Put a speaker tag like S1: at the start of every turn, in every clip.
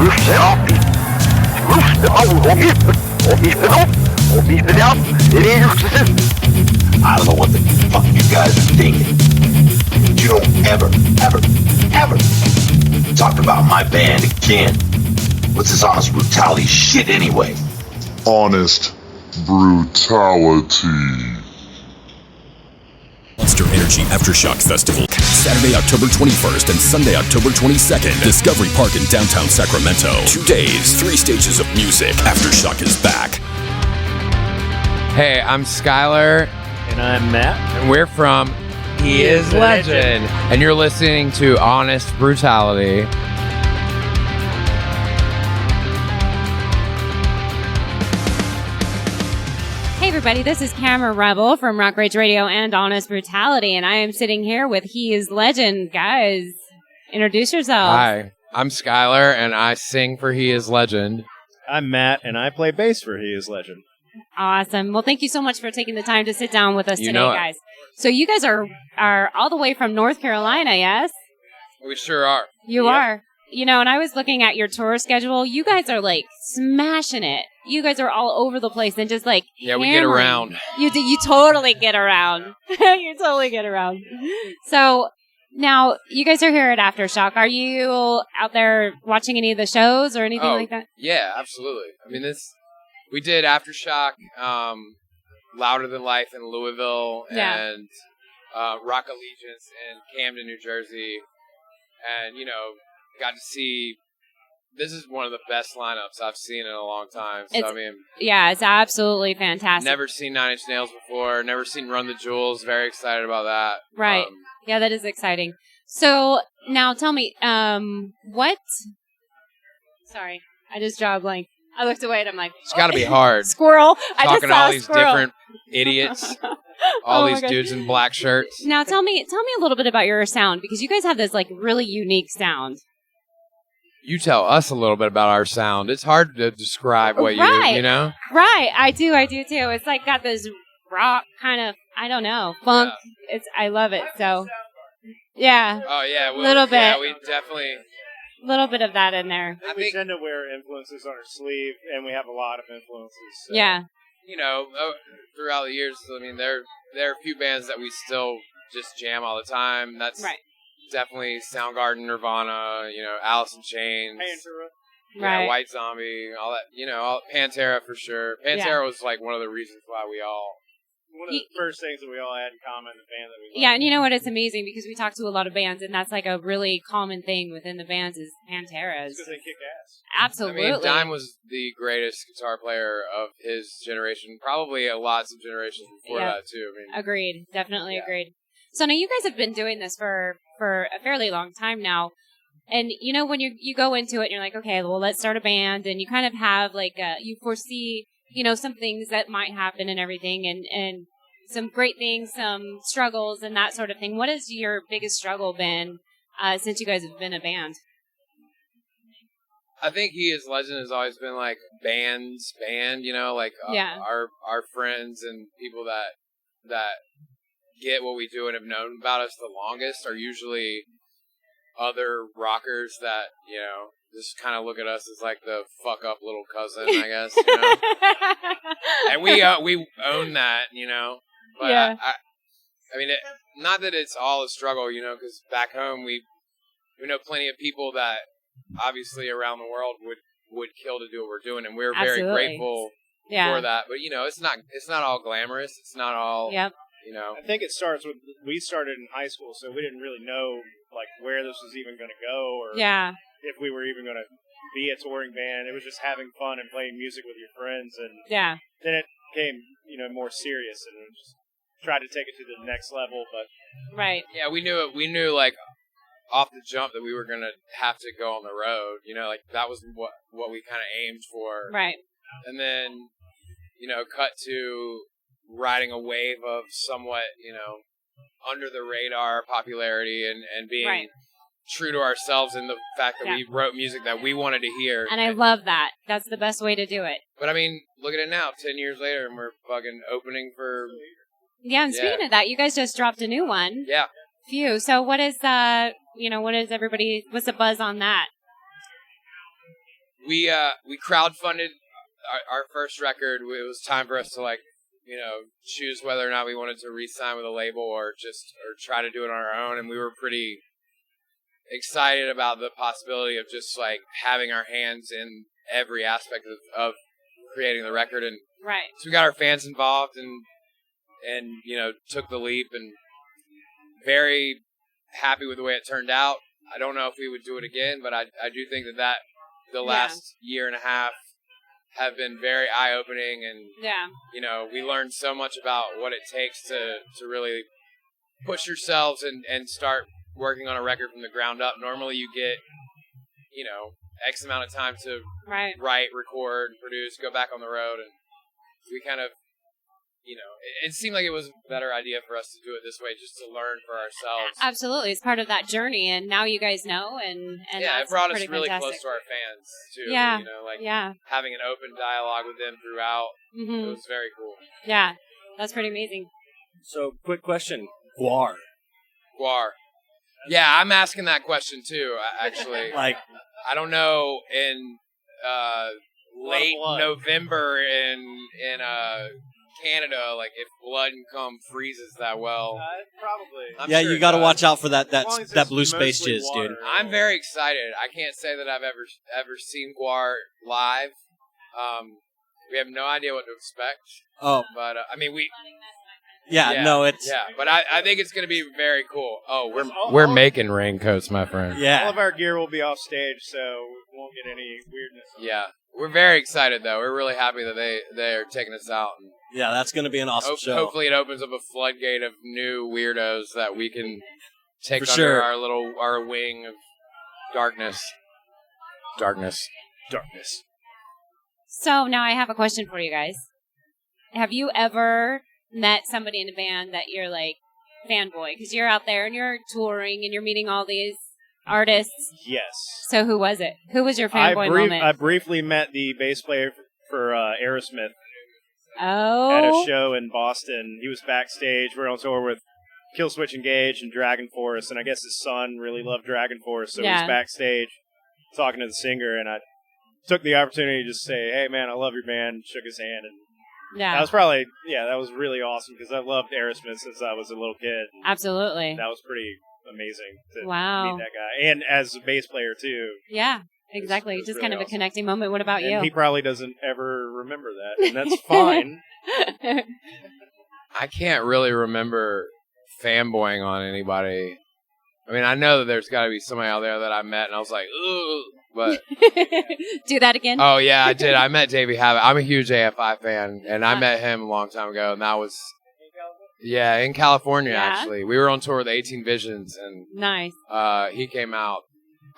S1: I don't know what the fuck you guys are thinking. You don't ever talk about my band again. What's this honest brutality shit anyway?
S2: Honest brutality.
S3: Monster Energy Aftershock Festival, Saturday, October 21st and Sunday, October 22nd. Discovery Park in downtown Sacramento. 2 days, 3 stages of music. Aftershock is back.
S4: Hey, I'm Schuylar.
S5: And I'm Matt.
S4: And we're from He Is Legend. And you're listening to Honest Brutality.
S6: Hey everybody, this is Camera Rebel from Rock Rage Radio and Honest Brutality, and I am sitting here with He Is Legend. Guys, introduce yourselves.
S4: Hi, I'm Schuylar, and I sing for He Is Legend.
S5: I'm Matt, and I play bass for He Is Legend.
S6: Awesome. Well, thank you so much for taking the time to sit down with us today,
S4: know it.
S6: guys. So you guys are all the way from North Carolina, yes?
S4: We sure are.
S6: You
S4: Yep.
S6: are. You know, and I was looking at your tour schedule. You guys are, like, smashing it. You guys are all over the place and just, like,
S4: Yeah, we get around.
S6: You totally get around. You totally get around. So, now, you guys are here at Aftershock. Are you out there watching any of the shows or anything like that?
S4: Yeah, absolutely. I mean, we did Aftershock, Louder Than Life in Louisville, and Rock Allegiance in Camden, New Jersey. And, you know, got to see, this is one of the best lineups I've seen in a long time. So,
S6: It's absolutely fantastic.
S4: Never seen Nine Inch Nails before, never seen Run the Jewels, very excited about that.
S6: Right. Yeah, that is exciting. So, now tell me, sorry, I just drew a blank. I looked away and I'm like,
S4: it's got to be hard.
S6: Squirrel. I just
S4: Talking
S6: saw
S4: to all
S6: a
S4: these
S6: squirrel.
S4: different idiots, all these dudes in black shirts.
S6: Now tell me a little bit about your sound, because you guys have this like really unique sound.
S4: You tell us a little bit about our sound. It's hard to describe what you know?
S6: Right. I do too. It's like got this rock kind of, I don't know, funk. Yeah. I love it. So, yeah.
S4: Oh, yeah.
S6: A little bit.
S4: Yeah, we definitely.
S6: A little bit of that in there.
S5: I think we tend to wear influences on our sleeve, and we have a lot of influences. So.
S6: Yeah.
S4: You know, throughout the years, I mean, there are a few bands that we still just jam all the time. That's definitely Soundgarden, Nirvana, you know, Alice in Chains.
S5: Pantera.
S4: Yeah, White Zombie, all that, you know, Pantera for sure. Pantera was like one of the reasons why we all...
S5: One of the first things that we all had in common in the band that we loved.
S6: Yeah, and you know what? It's amazing because we talk to a lot of bands, and that's like a really common thing within the bands is Panteras.
S5: Because they kick ass.
S6: Absolutely.
S4: I mean, Dime was the greatest guitar player of his generation. Probably lots of generations before that, too. I mean,
S6: agreed. Definitely agreed. So now you guys have been doing this for a fairly long time now. And, you know, when you go into it and you're like, okay, well, let's start a band. And you kind of have, like, you foresee, you know, some things that might happen and everything. And some great things, some struggles and that sort of thing. What has your biggest struggle been since you guys have been a band?
S4: I think He Is Legend has always been like band, you know, like our friends and people that get what we do and have known about us the longest are usually other rockers that, you know, just kind of look at us as like the fuck up little cousin, I guess, you know. And we own that, you know. But I mean, not that it's all a struggle, you know, because back home we know plenty of people that obviously around the world would kill to do what we're doing, and we're very grateful for that. But you know, it's not all glamorous. It's not all.
S6: Yep.
S4: You know,
S5: I think it starts with, we started in high school, so we didn't really know like where this was even going to go, or if we were even going to be a touring band. It was just having fun and playing music with your friends, and then it became, you know, more serious, and we just tried to take it to the next level. But
S4: we knew like off the jump that we were going to have to go on the road. You know, like that was what we kind of aimed for.
S6: Right.
S4: And then, you know, cut to riding a wave of somewhat, you know, under the radar popularity and being true to ourselves in the fact that we wrote music that we wanted to hear.
S6: And I love that. That's the best way to do it.
S4: But I mean, look at it now, 10 years later, and we're fucking opening for...
S6: Yeah, and speaking of that, you guys just dropped a new one.
S4: Yeah.
S6: Phew. So what is, what's the buzz on that?
S4: we crowdfunded our first record. It was time for us to choose whether or not we wanted to re-sign with a label or try to do it on our own. And we were pretty excited about the possibility of just having our hands in every aspect of creating the record. And so we got our fans involved and took the leap, and very happy with the way it turned out. I don't know if we would do it again, but I do think that the last year and a half have been very eye-opening, and we learned so much about what it takes to really push yourselves and start working on a record from the ground up. Normally you get X amount of time to write, record, produce, go back on the road, and we kind of it seemed like it was a better idea for us to do it this way, just to learn for ourselves.
S6: Absolutely, it's part of that journey, and now you guys know, and
S4: it brought us really close to our fans too. Having an open dialogue with them throughout, it was very cool.
S6: Yeah, that's pretty amazing.
S2: So, quick question: Guar.
S4: Yeah, I'm asking that question too. Actually, I don't know in late November in Canada, if Blood and Cum freezes that well.
S5: Probably.
S2: Yeah, sure you got to watch out for that blue space jizz, dude.
S4: I'm very excited. I can't say that I've ever seen Guar live. We have no idea what to expect.
S2: Oh,
S4: but we.
S2: But
S4: I think it's going to be very cool. Oh, we're making raincoats, my friend.
S2: Yeah,
S5: all of our gear will be off stage, so we won't get any weirdness.
S4: Yeah, we're very excited though. We're really happy that they are taking us out. And
S2: yeah, that's going to be an awesome show.
S4: Hopefully, it opens up a floodgate of new weirdos that we can take under our wing of darkness.
S6: So now I have a question for you guys. Have you ever met somebody in a band that you're fanboy? Because you're out there and you're touring and you're meeting all these artists.
S5: Yes.
S6: So who was it? Who was your fanboy moment?
S5: I briefly met the bass player for Aerosmith.
S6: Oh.
S5: At a show in Boston. He was backstage. We're on tour with Killswitch Engage and Dragon Force, and I guess his son really loved Dragon Force, so he was backstage talking to the singer, and I took the opportunity to just say, "Hey man, I love your band," shook his hand, and that was that was really awesome because I loved Aerosmith since I was a little kid.
S6: Absolutely.
S5: That was pretty amazing to
S6: meet
S5: that guy. And as a bass player too.
S6: Yeah, exactly. Just really kind of a connecting moment. What about you?
S5: He probably doesn't ever remember that, and that's fine.
S4: I can't really remember fanboying on anybody. I know that there's got to be somebody out there that I met and I was like, ooh. But
S6: do that again?
S4: Oh yeah, I did. I met Davey Havok. I'm a huge AFI fan, and I met him a long time ago, and that was in California. Actually, we were on tour with 18 Visions, and
S6: nice.
S4: He came out.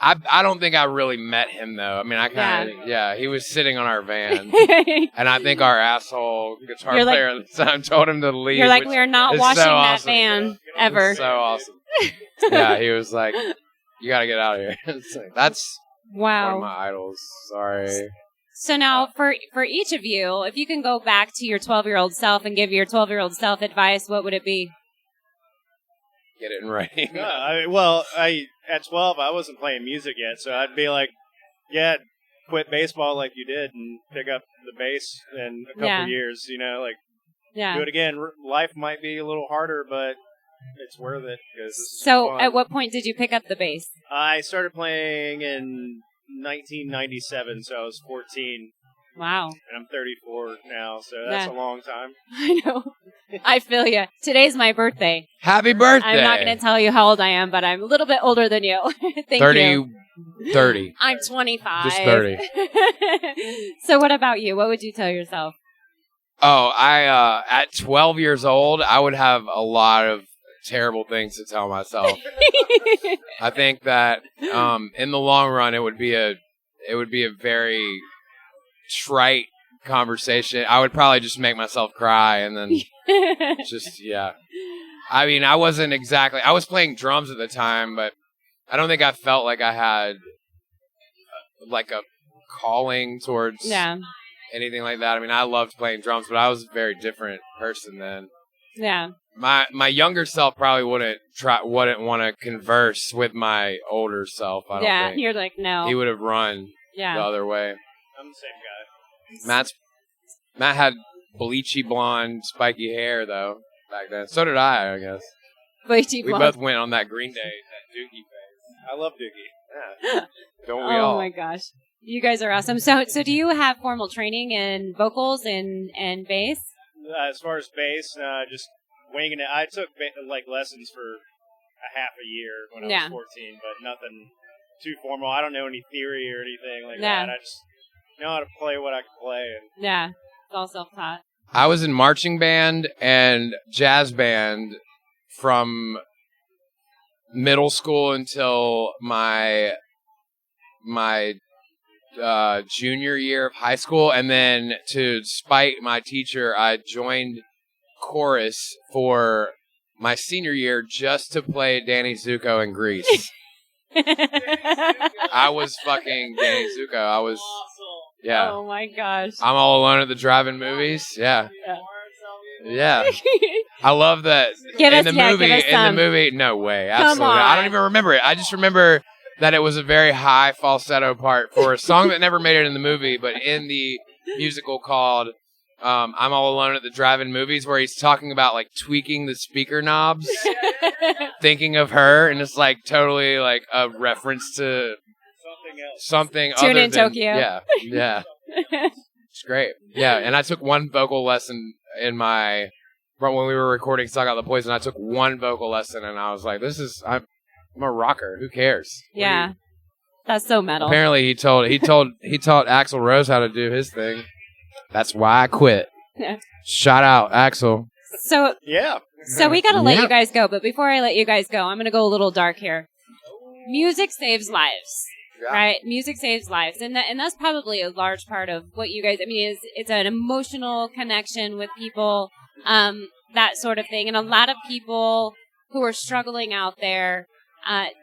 S4: I don't think I really met him though. I kind of he was sitting on our van, and I think our asshole guitar player at the time told him to leave.
S6: You're like, we are not washing that van ever.
S4: So awesome. Yeah, he was like, you got to get out of here. It's like, that's.
S6: Wow.
S4: One of my idols. Sorry.
S6: So now, for each of you, if you can go back to your 12-year-old self and give your 12-year-old self advice, what would it be?
S4: Get it in writing.
S5: At 12, I wasn't playing music yet, so I'd be like, quit baseball like you did and pick up the bass in a couple years, do it again. Life might be a little harder, but it's worth it.
S6: So at what point did you pick up the bass?
S5: I started playing in 1997, so I was 14.
S6: Wow.
S5: And I'm 34 now, so that's a long time.
S6: I know. I feel you. Today's my birthday.
S4: Happy birthday.
S6: I'm not going to tell you how old I am, but I'm a little bit older than you. Thank you.
S4: 30.
S6: I'm 25.
S4: Just 30.
S6: So what about you? What would you tell yourself?
S4: Oh, at 12 years old, I would have a lot of terrible things to tell myself. I think that in the long run, it would be a very trite conversation. I would probably just make myself cry and then I wasn't exactly. I was playing drums at the time, but I don't think I felt like I had like a calling towards anything like that. I loved playing drums, but I was a very different person then.
S6: Yeah.
S4: My younger self probably wouldn't want to converse with my older self. I don't think.
S6: You're like, no.
S4: He would have run. the other way.
S5: I'm the same guy.
S4: Matt had bleachy blonde, spiky hair though back then. So did I guess.
S6: Bleachy blonde.
S4: We both went on that Green Day, that Dookie phase.
S5: I love Dookie.
S4: Yeah. Don't we all?
S6: Oh my gosh, you guys are awesome. So do you have formal training in vocals and bass?
S5: As far as bass, just winging it. I took lessons for a half a year when I was 14, but nothing too formal. I don't know any theory or anything like that. I just know how to play what I can play.
S6: And it's all self-taught.
S4: I was in marching band and jazz band from middle school until my junior year of high school, and then to spite my teacher, I joined chorus for my senior year just to play Danny Zuko in Grease. I was fucking Danny Zuko. I was,
S6: Oh my gosh.
S4: I'm all alone at the drive-in movies. Yeah. I love that. In the movie, no way. Absolutely. I don't even remember it. I just remember that it was a very high falsetto part for a song that never made it in the movie, but in the musical called I'm All Alone at the Drive-In Movies, where he's talking about like tweaking the speaker knobs, thinking of her, and it's like totally like a reference to something
S6: Tune
S4: other
S6: in
S4: than
S6: Tokyo.
S4: Yeah. It's great. Yeah, and I took one vocal lesson when we were recording Suck Out the Poison. I took one vocal lesson, and I was like, I'm a rocker. Who cares?
S6: Yeah. That's so metal.
S4: Apparently he taught Axl Rose how to do his thing. That's why I quit. Shout out, Axl.
S6: So we got to let you guys go, but before I let you guys go, I'm going to go a little dark here. Music saves lives. Right? Music saves lives. And that's probably a large part of what you guys, it's an emotional connection with people, that sort of thing. And a lot of people who are struggling out there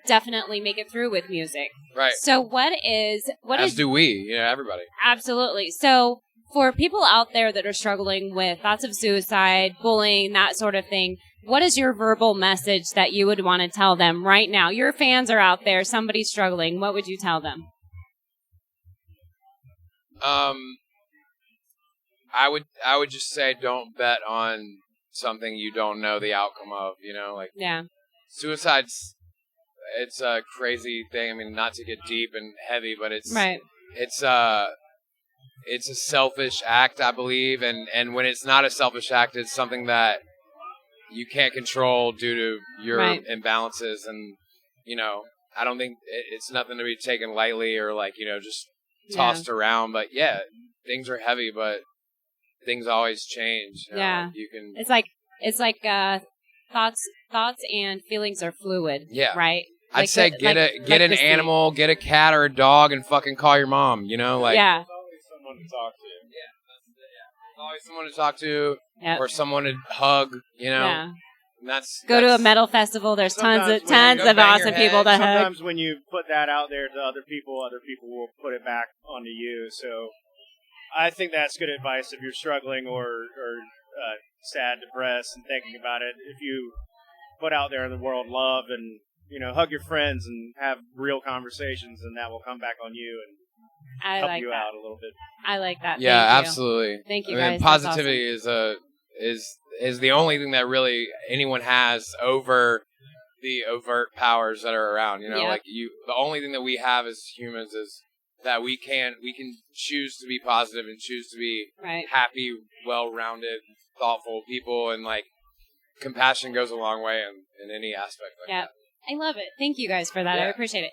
S6: definitely make it through with music.
S4: Right.
S6: So
S4: As do we, everybody.
S6: Absolutely. So for people out there that are struggling with thoughts of suicide, bullying, that sort of thing, what is your verbal message that you would want to tell them right now? Your fans are out there, somebody's struggling. What would you tell them?
S4: I would just say don't bet on something you don't know the outcome of, Suicide's it's a crazy thing. Not to get deep and heavy, but it's a selfish act, I believe, and when it's not a selfish act, it's something that you can't control due to your imbalances, and I don't think it's nothing to be taken lightly or just tossed around. But things are heavy, but things always change. You can.
S6: It's like thoughts and feelings are fluid.
S4: Yeah,
S6: right.
S4: I'd say get an animal, get a cat or a dog, and fucking call your mom.
S5: There's always someone to talk to.
S4: Always someone to talk to, or someone to hug, And that's
S6: go to a metal festival. There's tons of awesome people to hug.
S5: Sometimes when you put that out there to other people will put it back onto you. So I think that's good advice if you're struggling or sad, depressed, and thinking about it. If you put out there in the world love and hug your friends and have real conversations, and that will come back on you and help you out a little bit.
S6: I like that.
S4: Yeah, absolutely.
S6: Thank you, guys.
S4: Positivity is the only thing that really anyone has over the overt powers that are around. The only thing that we have as humans is that we can choose to be positive and choose to be happy, well-rounded, thoughtful people, and compassion goes a long way in any aspect that.
S6: I love it. Thank you guys for that. I appreciate it.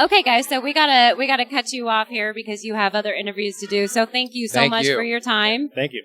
S6: Okay, guys, so we gotta cut you off here because you have other interviews to do. So thank you so much for your time.
S5: Thank you.